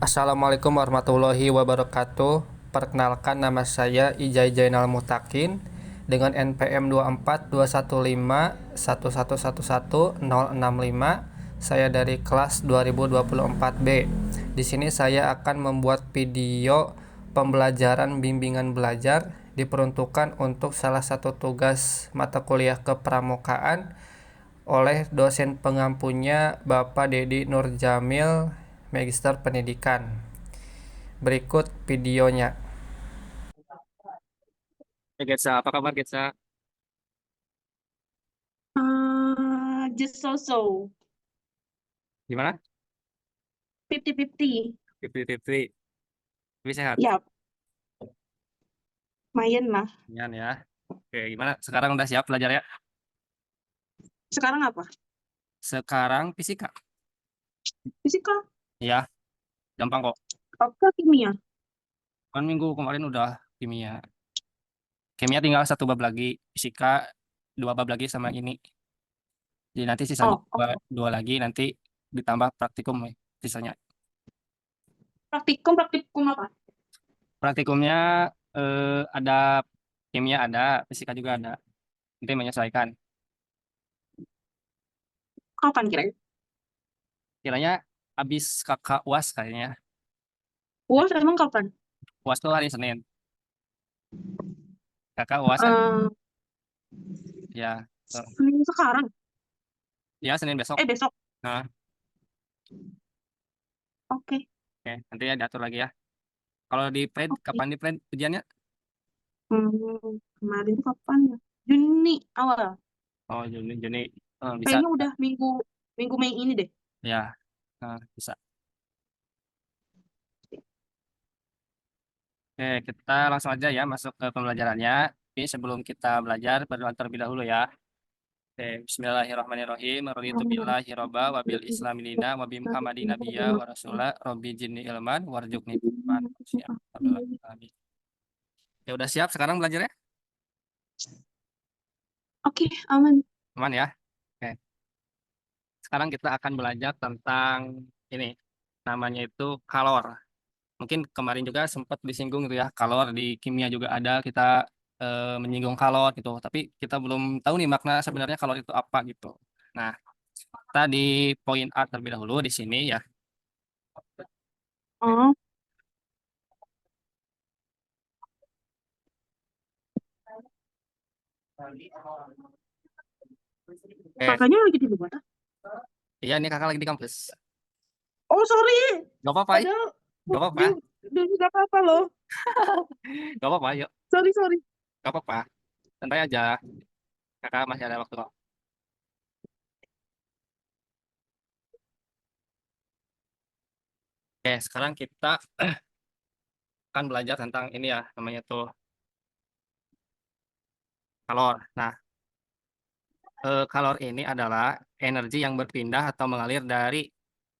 Assalamualaikum warahmatullahi wabarakatuh. Perkenalkan, nama saya Ijai Jainal Mutakin dengan NPM 242151111065. Saya dari kelas 2024B. Di sini saya akan membuat video pembelajaran bimbingan belajar diperuntukkan untuk salah satu tugas mata kuliah kepramukaan oleh dosen pengampunya Bapak Dedi Nurjamil, Magister Pendidikan. Berikut videonya. Getsa, apa kabar Getsa? Just so-so. Gimana? 50-50. Fitri, tapi sehat. Ya, lumayan lah. Yan ya. Oke, gimana? Sekarang udah siap belajar ya? Sekarang apa? Sekarang fisika. Fisika? Ya, gampang kok. Apa kimia? Kan minggu kemarin udah kimia. Kimia tinggal satu bab lagi. Fisika dua bab lagi sama ini. Jadi nanti sisanya Oh, dua lagi. Nanti ditambah praktikum ya, sisanya. praktikum apa? Praktikumnya ada kimia ada, fisika juga ada. Nanti menyesuaikan. Kapan kira-kira? Kiranya habis kakak UAS kayaknya. UAS emang kapan? UAS tuh hari Senin. Kakak UAS hari Eh, ya. Senin sekarang? Ya, Senin besok. Besok. Nah, Oke, oke, nanti ya diatur lagi ya. Kalau di plan, oke. kapan di plan ujiannya? Kemarin tuh kapan ya? Juni awal. Oh, Juni, Juni. Bisa, Kayaknya udah minggu minggu Mei ini deh. ya. Bisa. Oke, kita langsung aja ya masuk ke pembelajarannya. Tapi sebelum kita belajar, berdoa terlebih dahulu ya. Oke, Bismillahirrahmanirrahim. Raditu billahi robba wa bil islami dina wa bi Muhammadin nabiyya wa rasula rabbi jinni ilman warzuqni fahman. Siap. Amin. Ya udah siap sekarang belajarnya? Oke, aman. Aman ya? Oke. Sekarang kita akan belajar tentang ini. Namanya itu kalor. Mungkin kemarin juga sempat disinggung gitu ya, kalor di kimia juga ada kita menyinggung kalor gitu. Tapi kita belum tahu nih makna sebenarnya kalor itu apa gitu. Nah, kita di poin A terlebih dahulu di sini ya. Oh, Eh, kakaknya lagi di luar. iya ini kakak lagi di kampus. Oh, sorry. Gak apa-apa, ya? Padahal Gak apa-apa, dia udah nggak apa-apa loh. gak apa-apa, yuk. Sorry, sorry. Gak apa-apa, santai aja. Kakak masih ada waktu kok. Oke, sekarang kita akan belajar tentang ini ya, namanya tuh kalor. Nah, kalor ini adalah energi yang berpindah atau mengalir dari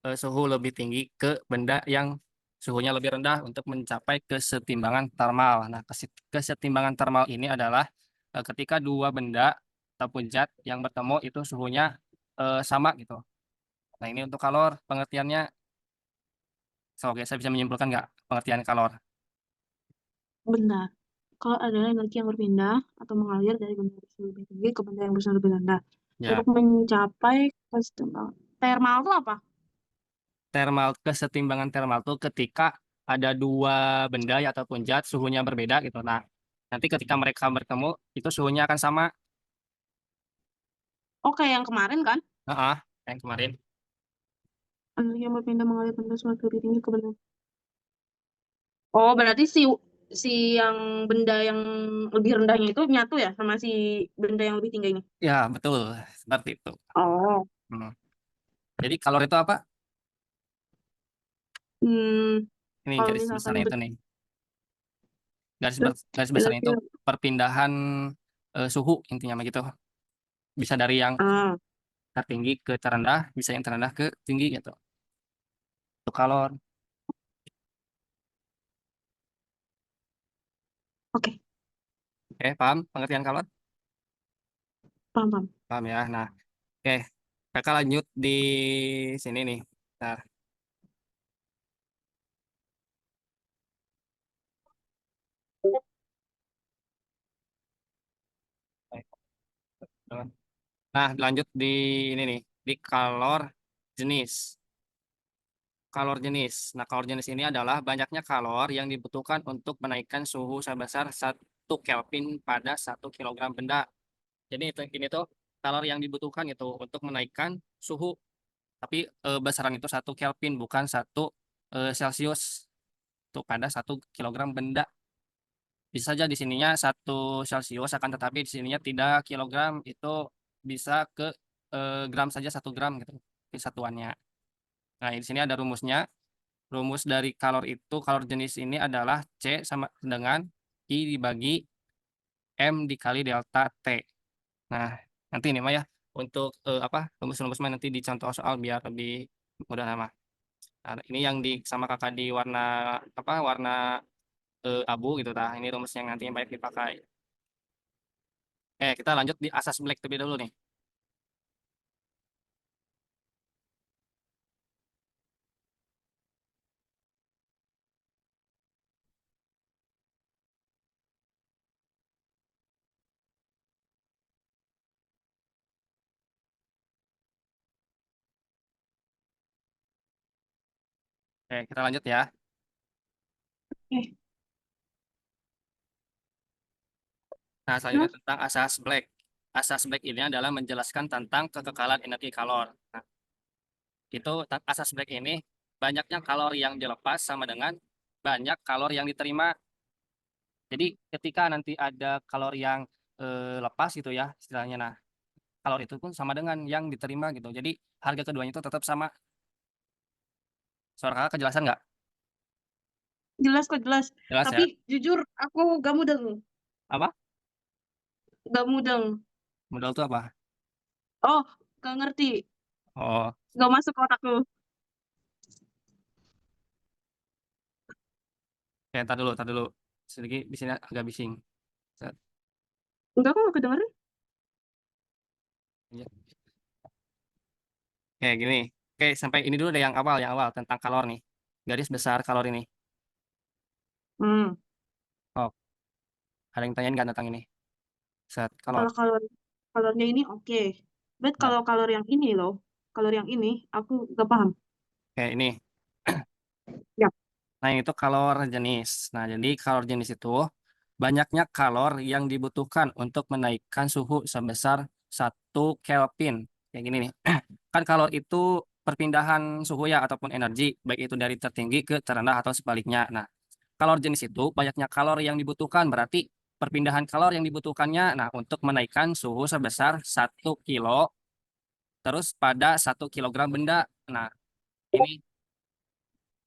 suhu lebih tinggi ke benda yang suhunya lebih rendah untuk mencapai kesetimbangan termal. Nah, kesetimbangan termal ini adalah ketika dua benda ataupun zat yang bertemu itu suhunya sama gitu. Nah, ini untuk kalor pengertiannya. So, oke, saya bisa menyimpulkan nggak pengertian kalor? Benar. Kalau adalah energi yang berpindah atau mengalir dari benda yang bersifat lebih tinggi ke benda yang bersifat lebih rendah Ya, untuk mencapai kesetimbangan. Thermal itu apa? kesetimbangan termal itu ketika ada dua benda ya, ataupun zat suhunya berbeda gitu. Nah, nanti ketika mereka bertemu itu suhunya akan sama. Oke, yang kemarin kan? Yang kemarin. Energi yang berpindah mengalir benda semakin lebih tinggi ke benda. Oh, berarti si si yang benda yang lebih rendahnya itu nyatu ya sama si benda yang lebih tinggi ini. Ya, betul. Seperti itu. Oh. Hmm. Jadi kalor itu apa? Hmm, Ini kalau garis misalkan besarnya itu nih. Garis besarnya energi itu perpindahan suhu intinya begitu. Bisa dari yang ah, tertinggi ke terendah, bisa yang terendah ke tinggi gitu. Itu kalor. oke, Oke, paham pengertian kalor? paham, paham. Paham ya. Nah, oke. Kakak lanjut di sini nih. Nah, Nah, lanjut di ini nih, di kalor jenis. Kalor jenis. Nah, kalor jenis ini adalah banyaknya kalor yang dibutuhkan untuk menaikkan suhu sebesar 1 Kelvin pada 1 kilogram benda. Jadi ini tuh kalor yang dibutuhkan itu untuk menaikkan suhu. Tapi besaran itu 1 Kelvin, bukan 1 Celcius. Untuk pada 1 kilogram benda. Bisa saja di sininya 1 Celcius, akan tetapi di sininya tidak kilogram, itu bisa ke gram saja, 1 gram gitu satuannya. Nah, di sini ada rumusnya. Rumus dari kalor itu, kalor jenis ini adalah C sama dengan I dibagi M dikali delta T. Nah, nanti ini mah ya, untuk apa rumus-rumus mah nanti di contoh soal biar lebih mudah sama. Nah, ini yang di sama kakak di warna apa, warna abu gitu tah. Ini rumus yang nantinya baik dipakai. Kita lanjut di asas Black terlebih dahulu nih. Kita lanjut ya. Eh, Nah, selanjutnya terus tentang asas Black. Asas Black ini adalah menjelaskan tentang kekekalan energi kalor. Nah, itu asas Black ini, banyaknya kalori yang dilepas sama dengan banyak kalori yang diterima. Jadi ketika nanti ada kalori yang lepas gitu ya istilahnya. Nah, kalori itu pun sama dengan yang diterima gitu. Jadi harga keduanya itu tetap sama. Suara kakak kejelasan nggak? jelas kok jelas. Jelas ya? Tapi jujur aku gak mudeng. Apa? Gak mudeng. Modal itu apa? Oh, gak ngerti. Oh, Gak masuk ke otakku. ntar dulu. Sedikit di sini agak bising. Set. Enggak, kok gak kedengeran. Iya. Gini. Sampai ini dulu deh yang awal tentang kalor nih. Garis besar kalor ini. Hmm. Oh, ada yang tanyain nggak tentang ini? Set kalor. Kalau kalornya ini oke. But Nah, kalau kalor yang ini loh, kalor yang ini aku gak paham. ini. Ya. Nah, itu kalor jenis. Nah, jadi kalor jenis itu banyaknya kalor yang dibutuhkan untuk menaikkan suhu sebesar 1 Kelvin. Kayak gini nih. Kan kalor itu perpindahan suhu ya ataupun energi, baik itu dari tertinggi ke terendah atau sebaliknya. Nah, kalor jenis itu banyaknya kalor yang dibutuhkan, berarti perpindahan kalor yang dibutuhkannya, nah untuk menaikkan suhu sebesar 1 kilo, terus pada 1 kilogram benda. Nah, ini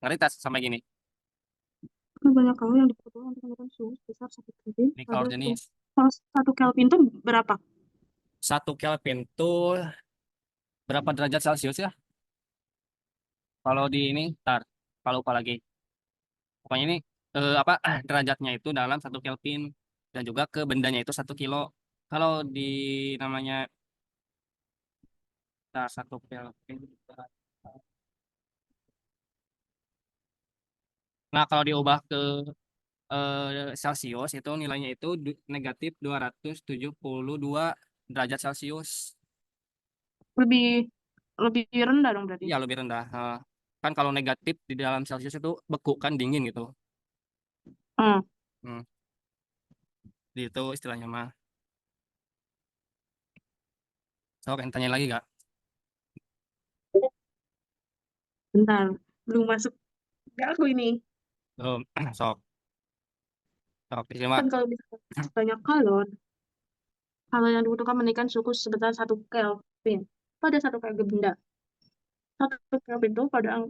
ngerti tak sampai gini? Kan banyak kalor yang dibutuhkan untuk menekan suhu sebesar 1 Kelvin Ini kalor pada jenis. kalau 1 Kelvin itu berapa? 1 Kelvin itu berapa derajat Celcius ya? Kalau di ini, ntar, kalau lupa lagi. Pokoknya ini apa derajatnya itu dalam 1 Kelvin, dan juga ke bendanya itu 1 kilo. Kalau di namanya, nah, 1 Kelvin. Nah, kalau diubah ke Celcius itu nilainya itu negatif 272 derajat Celcius. Lebih lebih rendah dong berarti. Iya, lebih rendah. Kan kalau negatif di dalam Celcius itu beku kan, dingin gitu. Hmm. Hmm, itu istilahnya mah. So, pengen tanya lagi gak? Bentar, belum masuk ke aku ini. Belum. Sok, sok. Di sini mah. Kan kalau misalkan banyak kalor yang dibutuhkan menaikkan suhu sebesar 1 Kelvin pada 1 kg benda. 1 Kelvin itu pada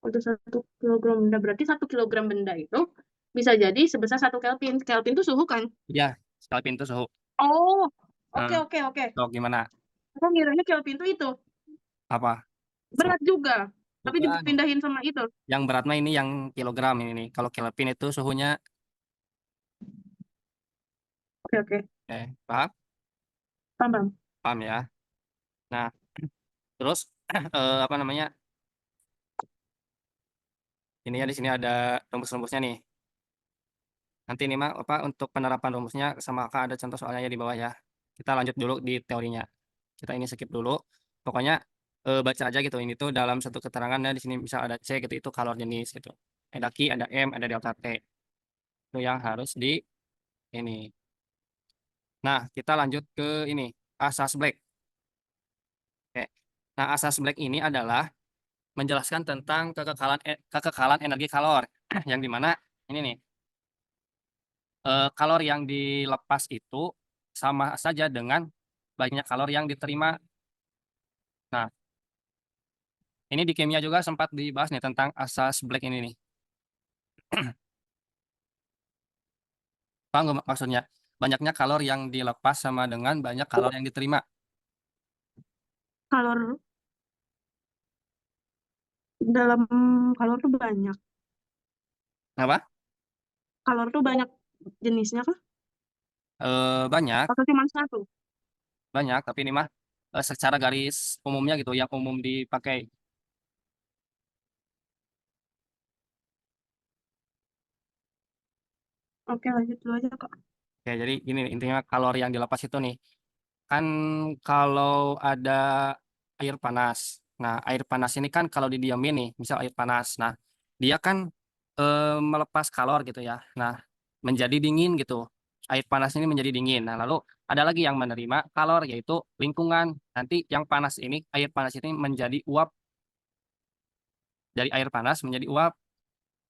1 kilogram benda, berarti 1 kilogram benda itu bisa jadi sebesar 1 Kelvin. Kelvin itu suhu kan? Iya, sekali pintu suhu. Oh, oke Hmm, oke oke. sok gimana? Aku ngiranya Kelvin itu Apa? Sok. berat juga, tapi Bukan. dipindahin sama itu. Yang berat mah ini yang kilogram ini nih. Kalau Kelvin itu suhunya, Oke oke, paham? paham paham. Paham ya. Nah, terus apa namanya? Ini ya, di sini ada rumus-rumusnya nih. Nanti ini mah apa untuk penerapan rumusnya sama kakak ada contoh soalnya ya di bawah ya. Kita lanjut dulu di teorinya. Kita ini skip dulu. Pokoknya baca aja gitu. Ini tuh dalam satu keterangan ya di sini misal ada C gitu itu kalor jenis gitu. Ada Q, ada M, ada delta T. Itu yang harus di ini. Nah, kita lanjut ke ini, asas Black. Oke. Nah, asas Black ini adalah menjelaskan tentang kekekalan energi kalor yang dimana ini nih kalor yang dilepas itu sama saja dengan banyak kalor yang diterima. Nah, ini di kimia juga sempat dibahas nih tentang asas Black ini nih. Paham nggak maksudnya? Banyaknya kalor yang dilepas sama dengan banyak kalor yang diterima. Kalor dalam kalor tuh banyak. Apa? Kalor tuh banyak jenisnya kah? Banyak, Atau cuma satu? banyak. Tapi ini mah secara garis umumnya gitu, yang umum dipakai. Oke, lanjut dulu aja, Kak. Oke, jadi gini intinya kalor yang dilepas itu nih. Kan kalau ada air panas. Nah, air panas ini kan kalau didiamin nih, misal air panas. Nah, dia kan melepas kalor gitu ya. Nah, menjadi dingin gitu. Air panas ini menjadi dingin. Nah, lalu ada lagi yang menerima kalor yaitu lingkungan. Nanti yang panas ini, air panas ini menjadi uap dari air panas menjadi uap.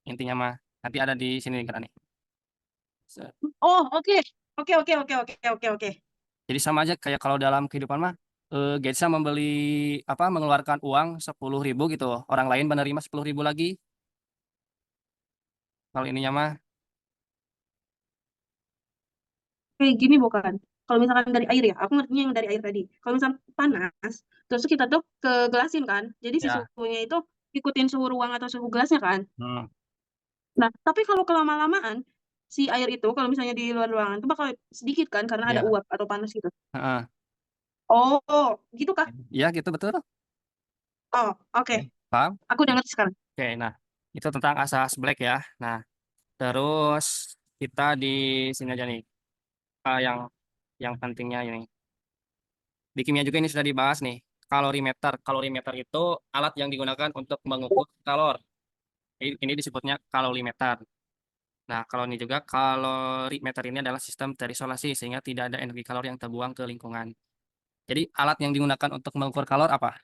Intinya mah nanti ada di sini nih, kan nih. Oh, oke. Oke, oke, oke, oke, oke, oke. Jadi sama aja kayak kalau dalam kehidupan mah Getsa membeli apa mengeluarkan uang 10.000 gitu. Orang lain menerima 10.000 lagi. Kalau ininya mah Kayak gini bukan? Kalau misalkan dari air ya, aku ngertinya yang dari air tadi. Kalau misalkan panas, terus kita tuh ke gelasin kan. Jadi si ya. suhunya itu ikutin suhu ruang atau suhu gelasnya kan. Hmm, Nah, tapi kalau kelama-lamaan, si air itu kalau misalnya di luar ruangan itu bakal sedikit kan karena ada ya. uap atau panas gitu. Heeh. Oh, gitu kah? Ya gitu betul. Oh, oke. Oke. Paham? Aku udah ngerti sekarang. Oke, nah itu tentang asas Black ya. Nah, terus kita di sini aja nih. Yang pentingnya ini. Di kimia juga ini sudah dibahas nih. Kalorimeter. Kalorimeter itu alat yang digunakan untuk mengukur kalor. Ini disebutnya kalorimeter. Nah, kalau ini juga kalorimeter ini adalah sistem terisolasi sehingga tidak ada energi kalor yang terbuang ke lingkungan. Jadi alat yang digunakan untuk mengukur kalor apa?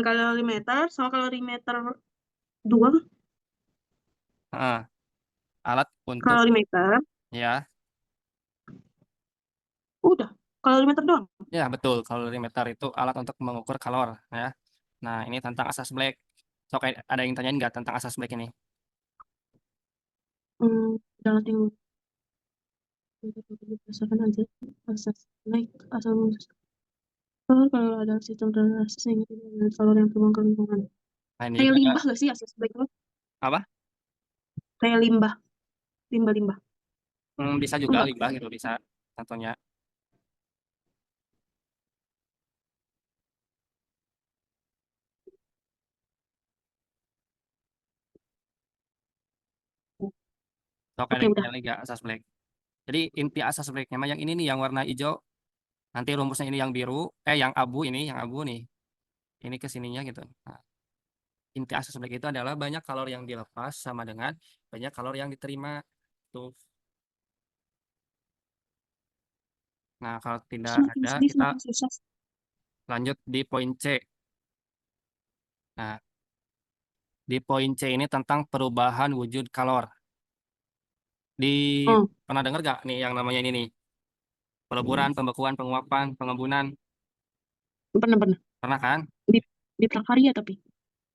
Kalorimeter sama kalorimeter dua, Heeh, alat untuk kalorimeter, ya, udah. Kalorimeter doang. ya betul. Kalorimeter itu alat untuk mengukur kalor ya. Nah, ini tentang asas Black. So, kayak ada yang tanyain nggak tentang asas Black ini? Hmm, Dalam yang berdasarkan aja asas naik asal muasal. Kalau ada sistem toleransi sehingga tidak ada kalori yang terbuang ke lingkungan. Nah, ini Kayak juga ada limbah gak sih asas baik itu? apa? Kayak limbah, limbah-limbah. Bisa juga Enggak. limbah gitu bisa contohnya. So, kayak ada Oke, yang udah. tanya lagi nggak asas Black. Jadi inti asas Blacknya mah yang ini nih yang warna hijau. Nanti rumusnya ini yang biru, yang abu ini, yang abu nih. Ini ke sininya gitu. Nah, inti asas Black itu adalah banyak kalori yang dilepas sama dengan banyak kalori yang diterima. Tuh. Nah, kalau tidak Semakin ada, sedih, kita semakin susah. lanjut di poin C. Nah, di poin C ini tentang perubahan wujud kalor. Di Hmm, pernah dengar gak nih yang namanya ini nih? Peleburan, pembekuan, penguapan, pengembunan. pernah-pernah. Pernah kan? Di, di prakarya tapi.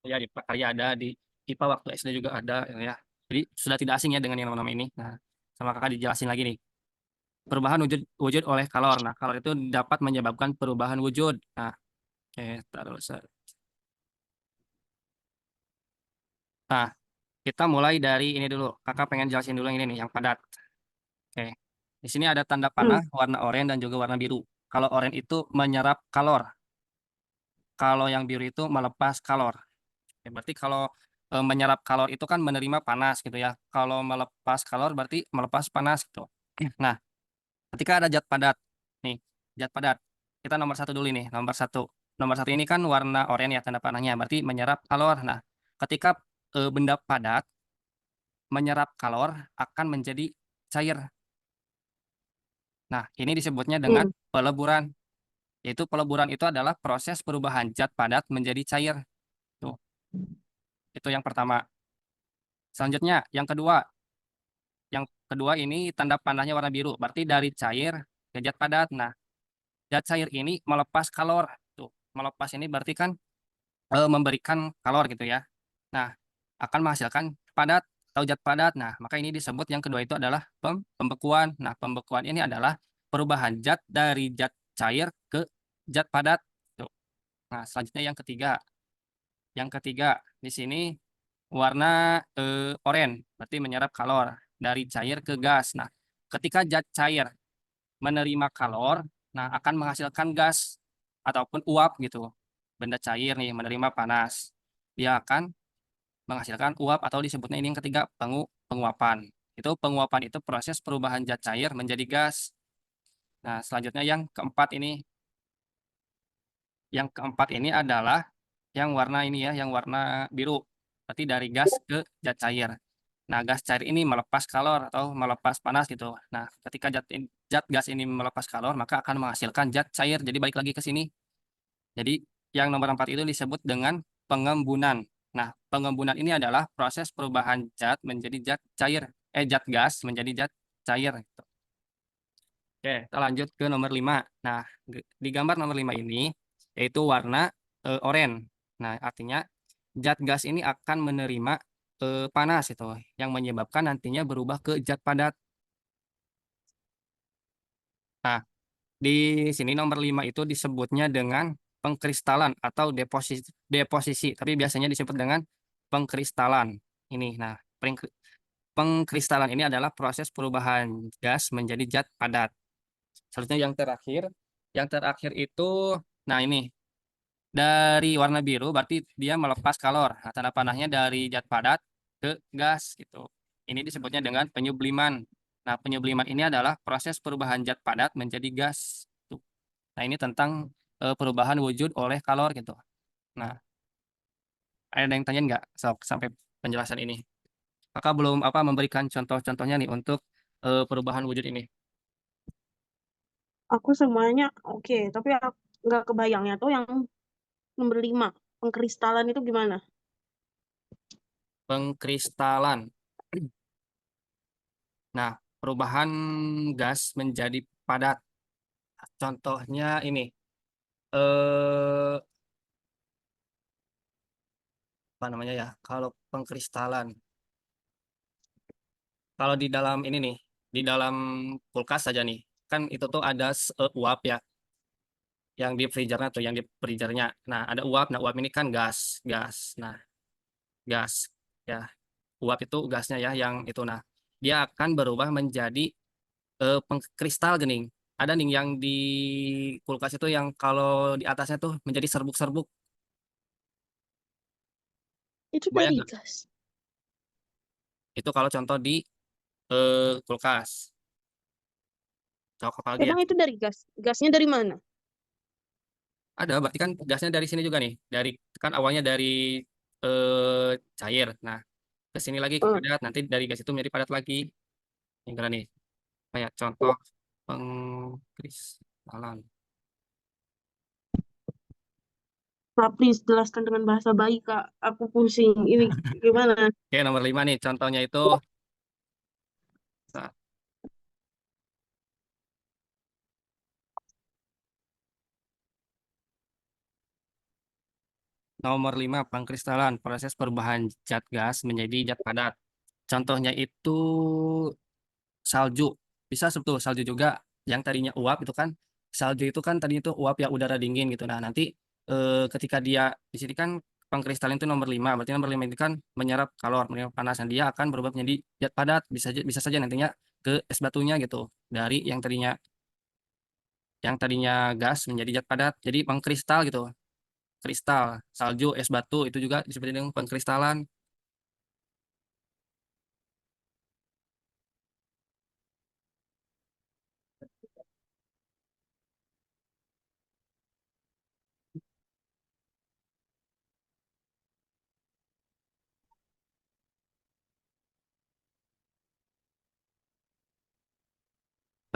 Ya, di prakarya ada, di IPA waktu SD juga ada ya. Jadi sudah tidak asing ya dengan yang nama-nama ini. Nah, sama kakak dijelasin lagi nih. Perubahan wujud wujud oleh kalor. Nah, kalor itu dapat menyebabkan perubahan wujud. Nah, oke, terus. Nah, kita mulai dari ini dulu. Kakak pengen jelasin dulu yang ini nih, yang padat. Oke. Di sini ada tanda Hmm, panah warna oranye dan juga warna biru. Kalau oranye itu menyerap kalor. Kalau yang biru itu melepas kalor. Ya, berarti kalau menyerap kalor itu kan menerima panas gitu ya. Kalau melepas kalor berarti melepas panas gitu. Nah, ketika ada zat padat. nih, zat padat. Kita nomor satu dulu nih, nomor satu. Nomor satu ini kan warna oranye ya tanda panahnya, berarti menyerap kalor. Nah, ketika benda padat menyerap kalor akan menjadi cair. Nah, ini disebutnya dengan Hmm. peleburan. Yaitu peleburan itu adalah proses perubahan zat padat menjadi cair. Tuh, itu yang pertama. Selanjutnya, yang kedua ini tanda panahnya warna biru, berarti dari cair ke zat padat. Nah, zat cair ini melepas kalor. Tuh, melepas ini berarti kan memberikan kalor gitu ya. Nah, akan menghasilkan padat atau zat padat. Nah, maka ini disebut yang kedua itu adalah pembekuan. Nah, pembekuan ini adalah perubahan zat dari zat cair ke zat padat. Tuh. Nah, selanjutnya yang ketiga. Yang ketiga di sini warna oranye, berarti menyerap kalor dari cair ke gas. Nah, ketika zat cair menerima kalor, nah akan menghasilkan gas ataupun uap gitu. Benda cair nih menerima panas, dia akan menghasilkan uap atau disebutnya ini yang ketiga penguapan. Itu penguapan itu proses perubahan zat cair menjadi gas. Nah, selanjutnya yang keempat ini adalah yang warna ini ya, yang warna biru. Berarti dari gas ke zat cair. Nah, gas cair ini melepas kalor atau melepas panas gitu. Nah, ketika zat gas ini melepas kalor, maka akan menghasilkan zat cair. Jadi balik lagi ke sini. Jadi yang nomor 4 itu disebut dengan pengembunan. Nah, pengembunan ini adalah proses perubahan zat menjadi zat cair, zat gas menjadi zat cair. Gitu. Oke, kita lanjut ke nomor 5. Nah, di gambar nomor 5 ini, yaitu warna oranye. Nah, artinya zat gas ini akan menerima panas itu, yang menyebabkan nantinya berubah ke zat padat. Nah, di sini nomor 5 itu disebutnya dengan pengkristalan atau deposisi, tapi biasanya disebut dengan pengkristalan. Ini, nah, pengkristalan ini adalah proses perubahan gas menjadi zat padat. Selanjutnya yang terakhir itu, nah ini dari warna biru berarti dia melepas kalor. Nah, tanda panahnya dari zat padat ke gas gitu. Ini disebutnya dengan penyubliman. Nah, penyubliman ini adalah proses perubahan zat padat menjadi gas. Tuh. Nah, ini tentang perubahan wujud oleh kalor gitu. Nah, ada yang tanya nggak sampai penjelasan ini? Kakak belum apa memberikan contoh-contohnya nih untuk perubahan wujud ini. Aku semuanya oke, tapi aku nggak kebayangnya tuh yang nomor 5, pengkristalan itu gimana? Pengkristalan. Nah, perubahan gas menjadi padat. Contohnya ini, eh apa namanya ya? Kalau pengkristalan, kalau di dalam ini nih, di dalam kulkas saja nih, kan itu tuh ada uap ya, yang di freezernya tuh, yang di freezernya. Nah, ada uap. Nah, uap ini kan gas, gas. Nah, gas ya, uap itu gasnya ya, yang itu. Nah, dia akan berubah menjadi pengkristal gening. Ada nih yang di kulkas itu yang kalau di atasnya tuh menjadi serbuk-serbuk. Itu Bayang dari nggak? gas. Itu kalau contoh di kulkas. Cokok apa lagi ya? Emang itu dari gas? Gasnya dari mana? Ada, berarti kan gasnya dari sini juga nih. Dari kan awalnya dari eh, cair. Nah, ke sini lagi ke Eh, padat. Nanti dari gas itu menjadi padat lagi. Yang mana nih? Kayak contoh pengkristalan. Kak, please jelaskan dengan bahasa baik, Kak. Aku pusing. Ini gimana? Oke, nomor 5 nih. Contohnya itu nah, nomor 5 pengkristalan. Proses perubahan zat gas menjadi zat padat. Contohnya itu salju. Bisa sebetulnya salju juga yang tadinya uap itu kan, salju itu kan tadinya itu uap ya udara dingin gitu. Nah, nanti ketika dia di sini kan pengkristalin itu nomor 5, berarti nomor 5 itu kan menyerap kalor, menyerap panas, dan dia akan berubah menjadi zat padat. Bisa saja nantinya ke es batunya gitu. Dari yang tadinya gas menjadi zat padat. Jadi pengkristal gitu. Kristal, salju, es batu itu juga disebut dengan pengkristalan.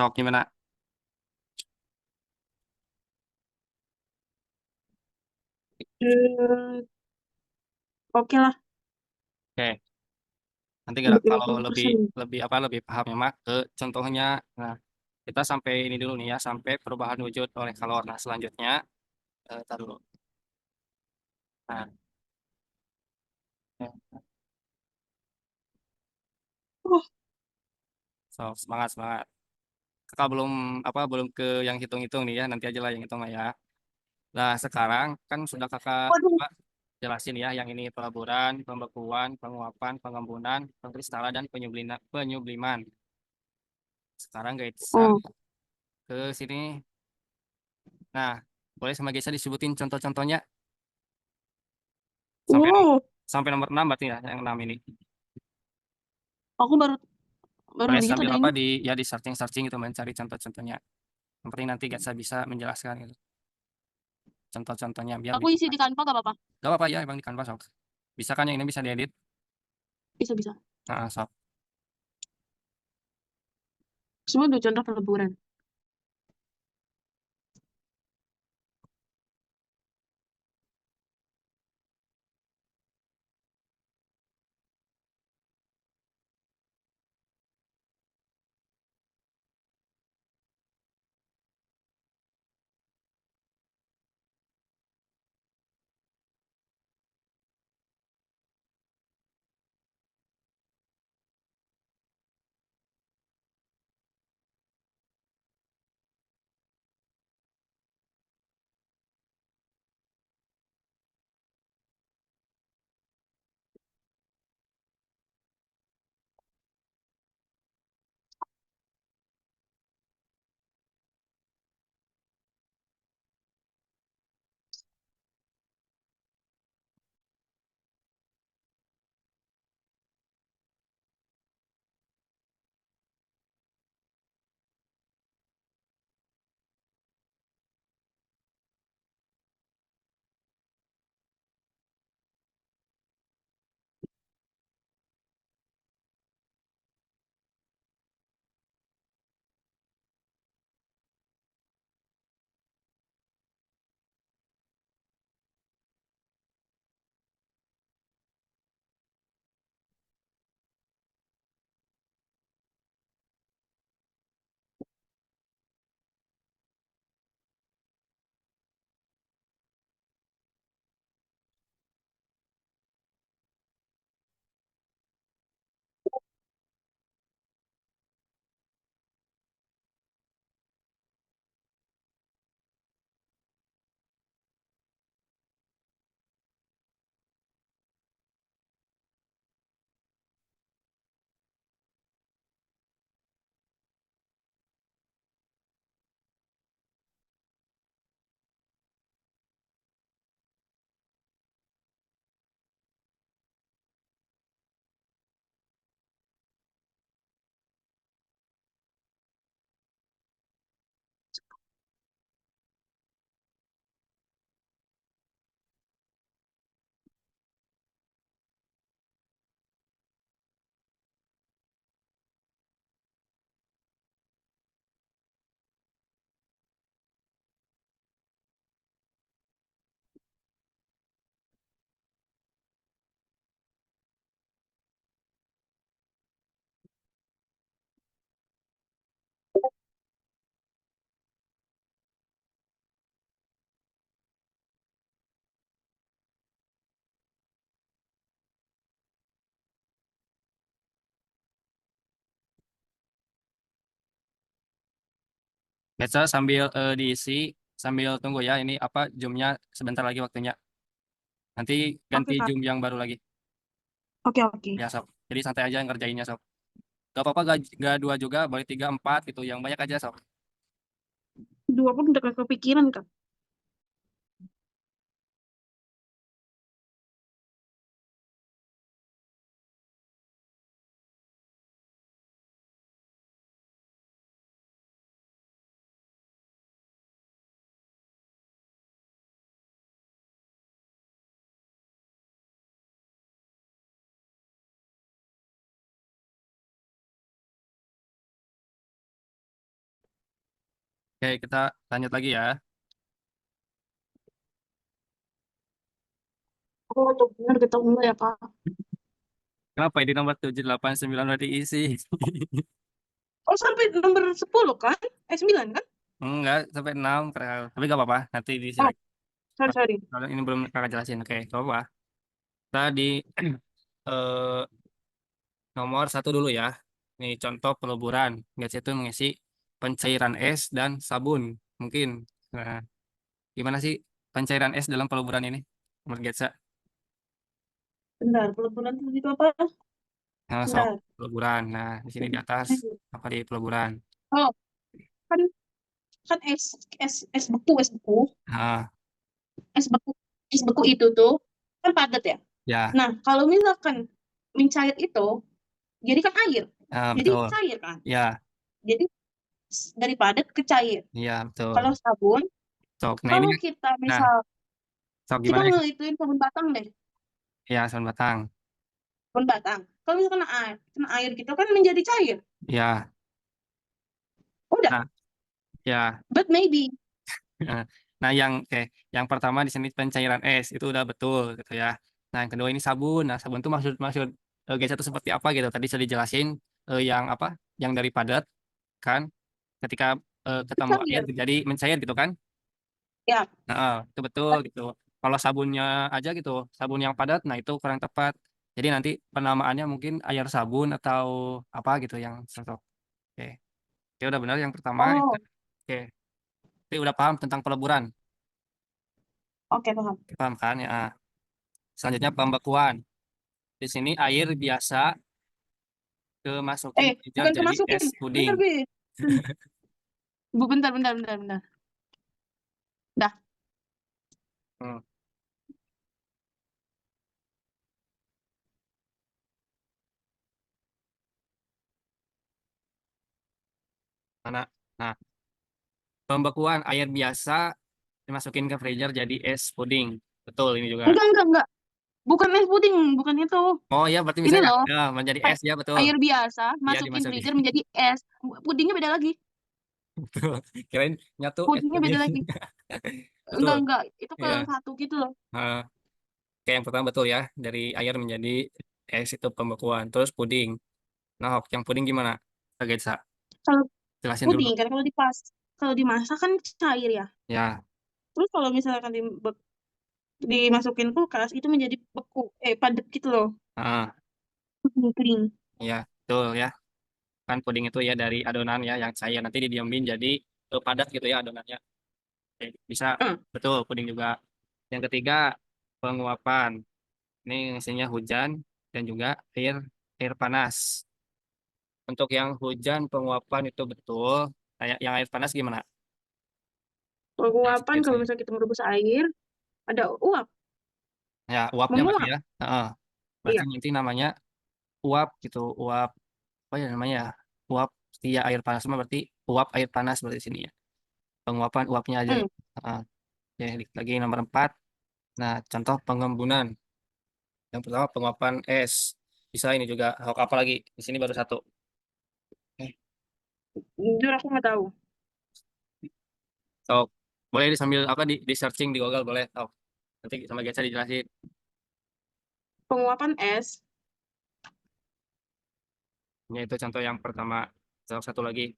Sok gimana? Hmm, oke lah, Oke, nanti untuk lima kalau puluh lebih persen. lebih apa lebih pahamnya mah ke contohnya. Nah, kita sampai ini dulu nih ya, sampai perubahan wujud oleh kalor. Nah, selanjutnya tar dulu. Nah, ya. Oh, So, semangat semangat. Kakak belum apa belum ke yang hitung-hitung nih ya, nanti aja lah yang hitung lah ya. Nah, sekarang kan sudah kakak waduh. apa, jelasin ya, yang ini pelaburan, pembekuan, penguapan, pengembunan, pengkristalan, dan penyubliman. Sekarang Gaitsa Oh, ke sini. Nah, boleh sama Gaitsa disebutin contoh-contohnya sampai wow, sampai nomor 6 berarti ya, yang 6 ini. aku baru baru Boleh lihat sambil ada apa ini. di searching-searching itu mencari contoh-contohnya. Yang penting nanti Gaitsa bisa menjelaskan gitu. Contoh-contohnya biar Aku lebih isi di Canva gak apa-apa? gak apa-apa ya, emang di Canva sok. Bisa kan yang ini bisa diedit? Bisa bisa. Nah, sok. Semua dua contoh peleburan. Gaitsa sambil diisi, sambil tunggu ya, ini apa zoomnya sebentar lagi waktunya. Nanti ganti Oke, Kak. zoom yang baru lagi. Oke, oke. Ya, sob. Jadi santai aja ngerjainnya, sob. Gak apa-apa, gak dua juga, boleh tiga, empat gitu. Yang banyak aja, sob. Dua pun udah kepikiran, Kak. Oke, kita lanjut lagi ya. Aku tuh benar kita mulai ya Kak. Kenapa di nomor 789 udah diisi? Oh sampai nomor 10 kan? 9 kan? Enggak, sampai 6. Tapi gak apa-apa, nanti diisi Oh, lagi. sorry, sorry. Kalau ini belum kakak jelasin, oke, gak apa-apa. Tadi eh, nomor satu dulu ya. Ini contoh peluburan. Gas itu mengisi pencairan es dan sabun. Mungkin. Nah, gimana sih pencairan es dalam peluburan ini? Menurut Getsa? Bentar, peleburan itu apa? Nah, sok Bentar. peluburan. Nah, di sini di atas apa di peluburan? Oh, kan kan es beku. Ah, Es beku itu tuh kan padat ya. ya, Nah, kalau misalkan mencair itu, jadi kan air. Jadi betul. cair kan. Ya, Jadi dari padat ke cair. iya Kalau betul. sabun, Sok. Nah ini, kalau kita nah, misal sok kita gimana nih? ngelituin sabun batang deh, Ya, son batang. sabun batang. Kalau misalkan kena air gitu kan menjadi cair. Ya, Udah, nah, ya. but maybe. Nah, nah, yang pertama di sini pencairan es itu udah betul gitu ya. Nah, yang kedua ini sabun. Nah, sabun itu maksud maksud gas itu seperti apa gitu. Tadi sudah dijelasin yang apa? Yang dari padat kan ketika ketemu air Cair. jadi mencair gitu kan. Ya. Nah, itu betul gitu. Kalau sabunnya aja gitu, sabun yang padat, nah itu kurang tepat. Jadi nanti penamaannya mungkin air sabun atau apa gitu yang cocok. Oke, oke udah benar yang pertama. Oh, Oke, tapi udah paham tentang peleburan. oke paham. Paham kan ya? Selanjutnya pembekuan. Di sini air biasa kemasukin freezer Bukan jadi kemasukin. es Bentar, puding. Bi. Bentar. Dah. Hmm, mana? Nah, pembekuan air biasa dimasukin ke freezer jadi es puding. Betul ini juga. Enggak. Bukan es puding, bukan itu. Oh ya, berarti Ini misalnya loh, ya, menjadi es kayak ya betul. air biasa, Iya masukin dimasukin. freezer menjadi es. Pudingnya beda lagi. Betul. Kirain nyatu es Pudingnya puding. beda lagi. Betul. Enggak. Itu ke Iya. satu gitu loh. Nah, kayak yang pertama betul ya, dari air menjadi es itu pembekuan. Terus puding. Nah, yang puding gimana? Kaget sa. Kalau Jelasin dulu. puding kan kalau dimasak kan cair ya. Ya. Terus kalau misalkan dimasukin kulkas itu menjadi beku, padat gitu loh. Ah, Kering. ya, betul ya. Kan puding itu ya dari adonan ya yang cair nanti didiamin jadi padat gitu ya adonannya. Oke, bisa Hmm. betul puding juga. Yang ketiga penguapan. Ini isinya hujan dan juga air air panas. Untuk yang hujan penguapan itu betul. Kayak yang air panas gimana? Jelasin Penguapan ke kalau saya. misalnya kita merebus air, ada uap, Ya, uapnya berarti menguap. ya. Heeh. Berarti Iya. nanti namanya uap gitu. Uap apa ya namanya ya? Uap ya air panas mah berarti uap air panas berarti di sini ya. Penguapan uapnya aja Hmm. gitu. Heeh. Oke, lagi nomor 4. Nah, contoh pengembunan. Yang pertama penguapan es. Bisa ini juga. Apa lagi? Di sini baru satu. Eh, Jujur aku nggak tahu. so, boleh sambil apa di searching di Google boleh. Oh, nanti sama Geca dijelasin. Penguapan es, Ya, itu contoh yang pertama. Satu lagi.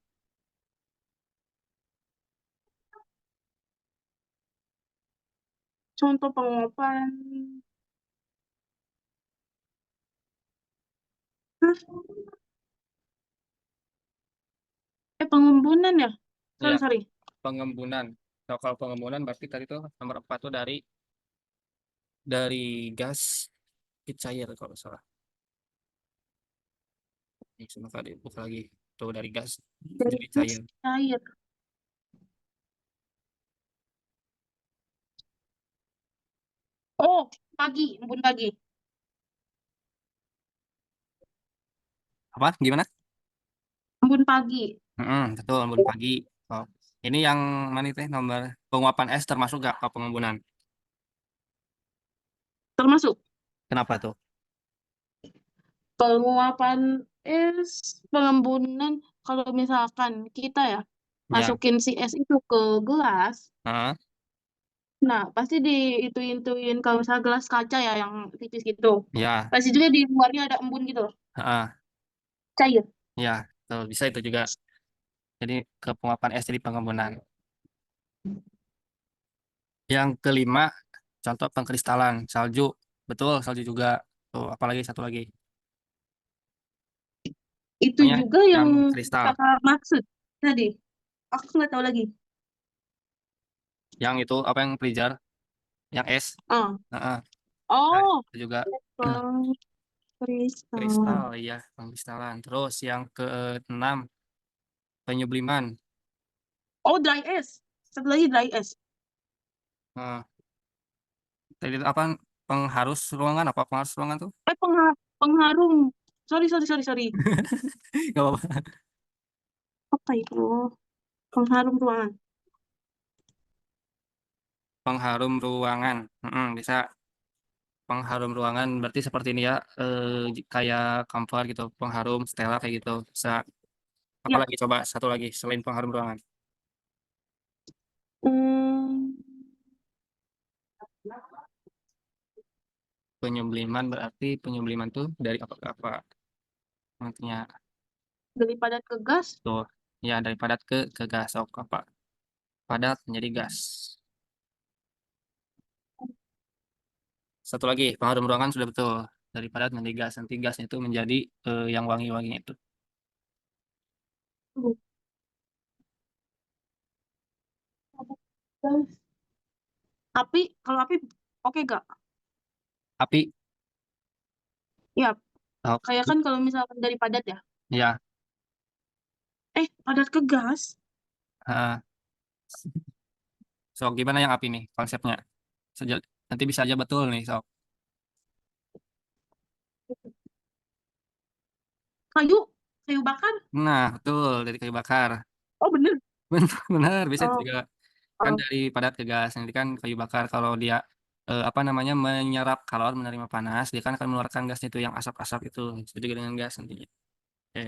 contoh penguapan, Hah? Pengembunan ya? Iya, Sorry. pengembunan. So, kalau pengembunan berarti tadi tuh nomor 4 tuh dari gas ke cair kalau nggak salah. Ini sama tadi buka lagi. Tuh dari gas Dari jadi gas cair. cair. Oh, embun pagi. Apa? Gimana? Embun pagi. Betul, embun pagi. Oh, ini yang mana itu nomor penguapan es termasuk gak ke pengembunan? Termasuk Kenapa tuh? penguapan es, pengembunan, kalau misalkan kita ya, Ya. masukin si es itu ke gelas. Heeh. Nah, pasti diituin-ituin kalau misalnya gelas kaca ya yang tipis gitu. Ya. Pasti juga di luarnya ada embun gitu loh, Heeh. cair. Ya. Tuh, bisa itu juga. Jadi ke penguapan es jadi pengembunan. Yang kelima, contoh pengkristalan salju. Betul, salju juga. Tuh, apalagi satu lagi. Itu Pokoknya juga yang yang kristal. kakak maksud tadi. Aku nggak tahu lagi. Yang itu apa yang freezer, yang es. Ah, Heeh. Nah, oh, itu juga pengkristalan. kristal, iya, pengkristalan. Terus yang keenam, penyubliman. Oh, dry ice. Satu lagi dry ice. Nah, tadi itu apa? Pengharus ruangan, apa pengharus ruangan tuh? Pengharum. Sorry, sorry, sorry, sorry. Gak apa-apa. Apa itu? Pengharum ruangan. Pengharum ruangan. Bisa pengharum ruangan berarti seperti ini ya, kayak kamfer gitu, pengharum stella kayak gitu. Bisa Ya. apalagi coba satu lagi selain pengharum ruangan. Hmm, Penyubliman berarti penyubliman tuh dari apa ke apa? Nantinya dari padat ke gas. tuh ya dari padat ke gas. Oh, apa? Padat menjadi gas. Satu lagi, pengharum ruangan sudah betul. Dari padat menjadi gas. Nanti gasnya itu menjadi yang wangi-wangi itu. Api, kalau api oke gak? Api, Ya, oh, kayak kan kalau misalkan dari padat ya. ya, Padat ke gas. eh, so gimana yang api nih konsepnya? Nanti bisa aja betul nih, so. Kayu, kayu bakar. Nah, betul dari kayu bakar. Oh, bener. Benar, bisa Oh, juga. Kan oh, dari padat ke gas. Nanti kan kayu bakar kalau dia apa namanya menyerap kalor, menerima panas, dia kan akan mengeluarkan gas itu yang asap-asap itu. Itu juga dengan gas nantinya. Oke.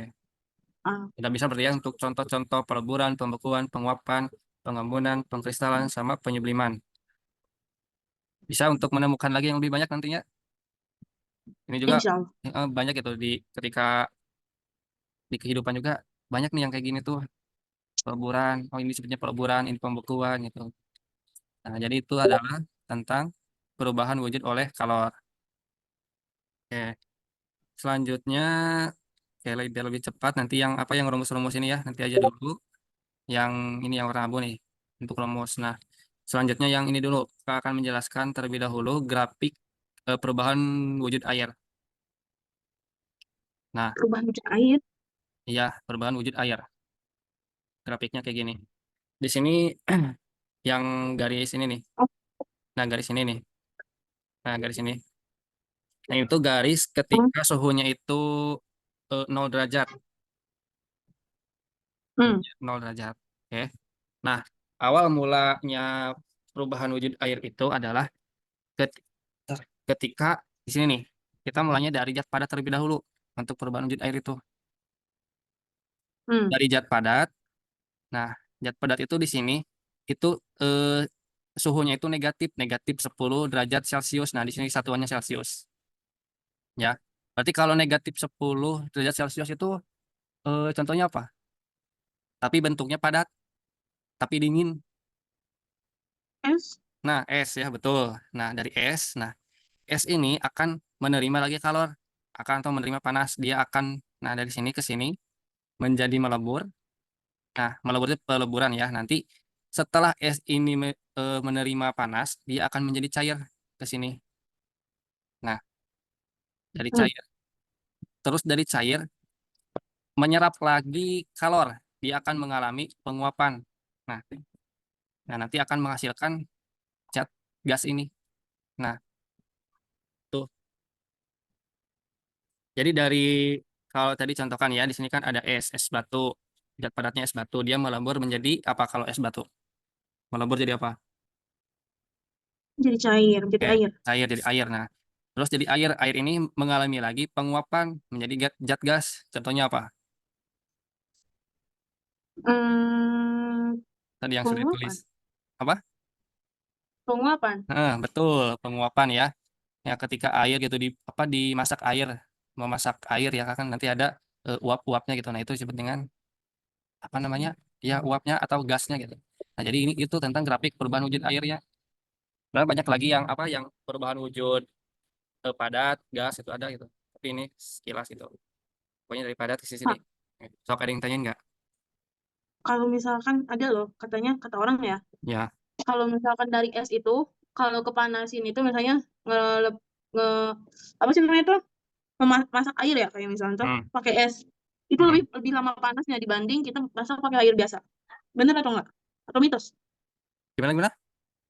ah, Kita bisa berarti ya untuk contoh-contoh peleburan, pembekuan, penguapan, pengembunan, pengkristalan, sama penyubliman. Bisa untuk menemukan lagi yang lebih banyak nantinya. Ini juga insya Allah. banyak itu ketika di kehidupan juga banyak nih yang kayak gini tuh peleburan. Oh ini sebenarnya peleburan, ini pembekuan gitu. Nah jadi itu adalah tentang perubahan wujud oleh kalor. Oke, selanjutnya kayak lebih cepat nanti yang apa yang rumus-rumus ini ya nanti aja dulu. Yang ini yang warna abu nih untuk rumus. Nah selanjutnya yang ini dulu kita akan menjelaskan terlebih dahulu grafik perubahan wujud air. Nah, Perubahan wujud air. iya perubahan wujud air. Grafiknya kayak gini. Di sini yang garis ini nih. Oh, Nah, garis ini nih. Nah, garis ini. Nah, itu garis oh, ketika suhunya itu 0 derajat. hmm, 0 derajat. Oke. Nah, awal mulanya perubahan wujud air itu adalah ket- ketika di sini nih. Kita mulainya dari zat padat terlebih dahulu untuk perubahan wujud air itu. hmm, Dari zat padat. Nah, zat padat itu di sini itu suhunya itu negatif, negatif 10 derajat Celcius. Nah, di sini satuannya Celcius. Ya. Berarti kalau negatif 10 derajat Celcius itu contohnya apa? Tapi bentuknya padat, tapi dingin. es. Nah, es ya, betul. Nah, dari es, nah, es ini akan menerima lagi kalor, akan atau menerima panas. Dia akan, nah, dari sini ke sini menjadi melebur. Nah, melebur itu peleburan ya. Nanti setelah es ini menerima panas, dia akan menjadi cair ke sini. Nah, dari Hmm, cair. Terus dari cair menyerap lagi kalor. Dia akan mengalami penguapan. Nah, nanti akan menghasilkan zat gas ini. Nah, tuh. Jadi dari kalau tadi contohkan ya, di sini kan ada es batu. Zat padatnya es batu. Dia melebur menjadi apa kalau es batu? Melebur jadi apa? jadi cair, jadi Oke, air. cair jadi air. Nah, terus jadi air. Air ini mengalami lagi penguapan menjadi zat gas. Contohnya apa? Hmm, tadi yang sudah Penguapan. ditulis. Apa? Penguapan. Betul, penguapan ya. Ya ketika air gitu di apa dimasak air, memasak air ya kan nanti ada uap-uapnya gitu. Nah, itu disebut dengan apa namanya? Ya, uapnya atau gasnya gitu. Nah, jadi ini itu tentang grafik perubahan wujud air ya. Sebenarnya banyak lagi yang apa yang perubahan wujud padat, gas itu ada gitu. Tapi ini sekilas gitu. Pokoknya dari padat ke sisi Pak, ini. Sok ada yang tanyain nggak? kalau misalkan ada loh, katanya kata orang ya, Ya. kalau misalkan dari es itu, kalau kepanasin itu misalnya nge, nge apa sih namanya itu memasak air ya kayak misalnya tuh Hmm. pakai es itu Hmm. lebih lebih lama panasnya dibanding kita masak pakai air biasa. Bener atau enggak? Atau mitos? Gimana gimana?